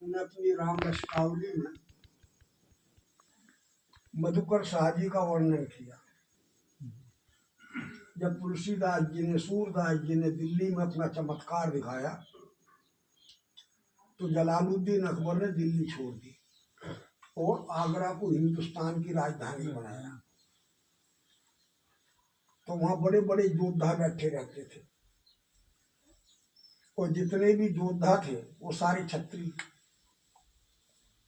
उन्होंने अपनी राम रसावली में मधुकर शाह जी का वर्णन किया। जब तुलसीदास जी ने सूरदास जी ने दिल्ली में अपना चमत्कार दिखाया तो जलालुद्दीन अकबर ने दिल्ली छोड़ दी और आगरा को हिंदुस्तान की राजधानी बनाया। तो वहां बड़े बड़े योद्धा बैठे रहते थे और जितने भी योद्धा थे वो सारे क्षत्रिय,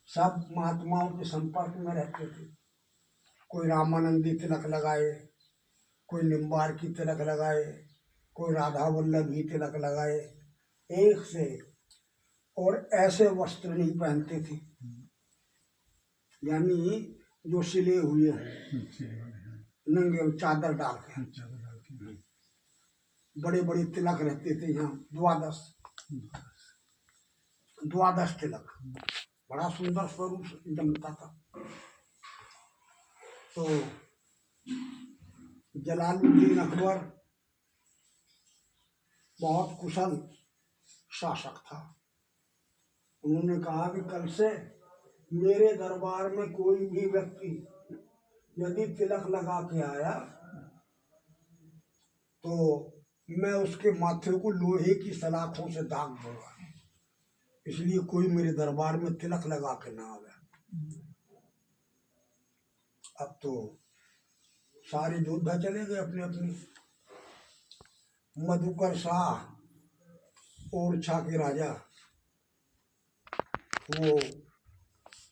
सब महात्माओं के संपर्क में रहते थे। कोई रामानंदी तिलक लगाए, कोई निम्बार की तिलक लगाए, कोई राधा वल्लभी तिलक लगाए, एक से। और ऐसे वस्त्र नहीं पहनते थे यानी जो सिले हुए हैं, नंगे चादर डाल के। बड़े बड़े तिलक रहते थे यहाँ, द्वादश तिलक, बड़ा सुंदर स्वरूप जमता था। तो जलालुद्दीन अकबर बहुत कुशल शासक था। उन्होंने कहा कि कल से मेरे दरबार में कोई भी व्यक्ति यदि तिलक लगा के आया तो मैं उसके माथे को लोहे की सलाखों से दाग दूंगा, इसलिए कोई मेरे दरबार में तिलक लगा के ना आवे। अब तो सारे योद्धा चले गए अपने अपने। मधुकर शाह ओरछा के राजा वो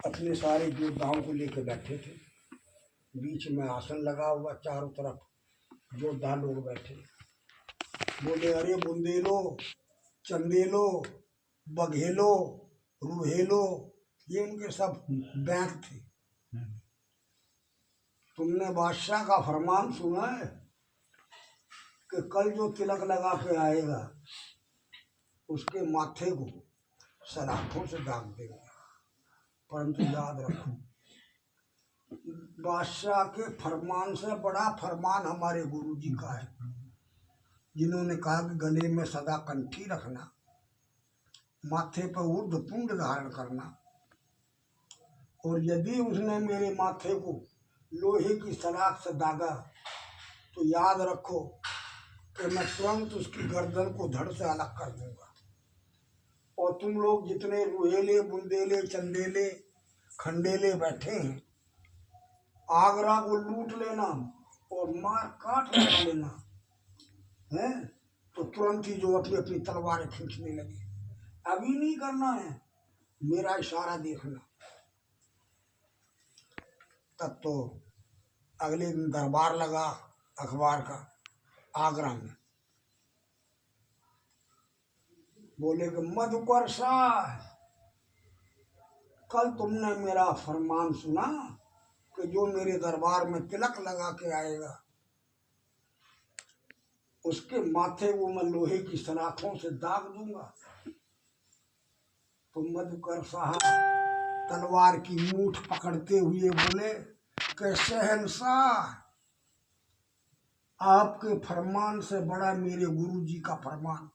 अपने सारे योद्धाओं को लेकर बैठे थे। बीच में आसन लगा हुआ, चारों तरफ योद्धा लोग बैठे। बोले, अरे बुंदेलो, चंदेलो, बघेलो, रूहेलो, ये उनके सब बैंक थे। तुमने बादशाह का फरमान सुना है कि कल जो तिलक लगा के आएगा उसके माथे को सलाखों से दाग देंगे, परंतु याद रखो बादशाह के फरमान से बड़ा फरमान हमारे गुरु जी का है, जिन्होंने कहा कि गले में सदा कंठी रखना, माथे पर ऊर्ध्व पुंड धारण करना, और यदि उसने मेरे माथे को लोहे की सलाख से दागा तो याद रखो कि मैं तुरंत उसकी गर्दन को धड़ से अलग कर दूंगा। और तुम लोग जितने रूहेले, बुंदेले, चंदेले, खंडेले बैठे हैं, आगरा को लूट लेना और मार काट लगा लेना है, तो तुरंत ही जो अपनी अपनी तलवारें खींचने लगे। अभी नहीं करना है, मेरा इशारा देखना। तब तो अगले दिन दरबार लगा अखबार का आगरा में। बोले कि मधुकर शाह, कल तुमने मेरा फरमान सुना कि जो मेरे दरबार में तिलक लगा के आएगा उसके माथे को मैं लोहे की सलाखों से दाग दूंगा। तो मधुकर शाह तलवार की मूठ पकड़ते हुए बोले कि शहंशाह, आपके फरमान से बड़ा मेरे गुरु जी का फरमान,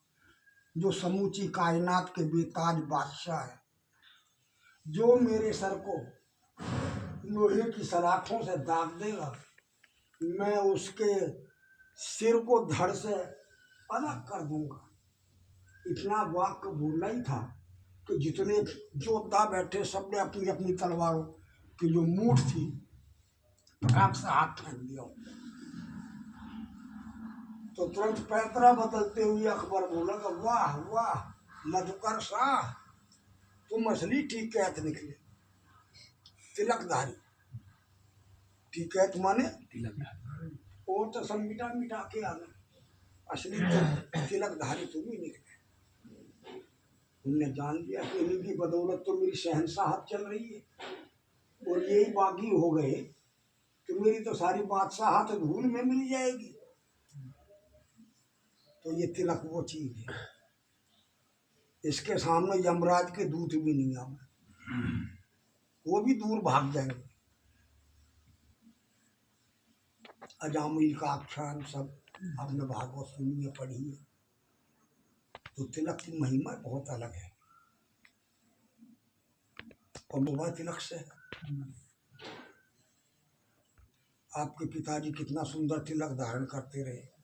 जो समूची कायनात के बेताज बादशाह है, जो मेरे सर को लोहे की सलाखों से दाग देगा, मैं उसके सिर को धड़ से अलग कर दूंगा। इतना वाक्य बोलना ही था कि जितने योद्धा बैठे सबने अपनी अपनी तलवारों की जो मूठ थी फटाक से हाथ फेंक दिया। तो तुरंत पैतरा बदलते हुए अकबर बोला कि वाह वाह मधुकर शाह, तुम असली टिकैत निकले, तिलकधारी। टिकैत माने तिलकधारी, और तो सब मिटा मिटा के आ गए, असली तो तिलकधारी तुम ही निकले। उनने जान लिया कि इन्हीं की बदौलत तो मेरी शहंशाहत चल रही है, और यही बागी हो गए तो मेरी तो सारी बादशाहत धूल में मिल जाएगी। तो ये तिलक वो चीज है, इसके सामने यमराज के दूत भी नहीं आवे, वो भी दूर भाग जाएंगे। अजामिल का आख्यान सब आपने भागवत सुनी है, पढ़ी है। तो तिलक की महिमा बहुत अलग है। और मुबा तिलक से है। आपके पिताजी कितना सुंदर तिलक धारण करते रहे।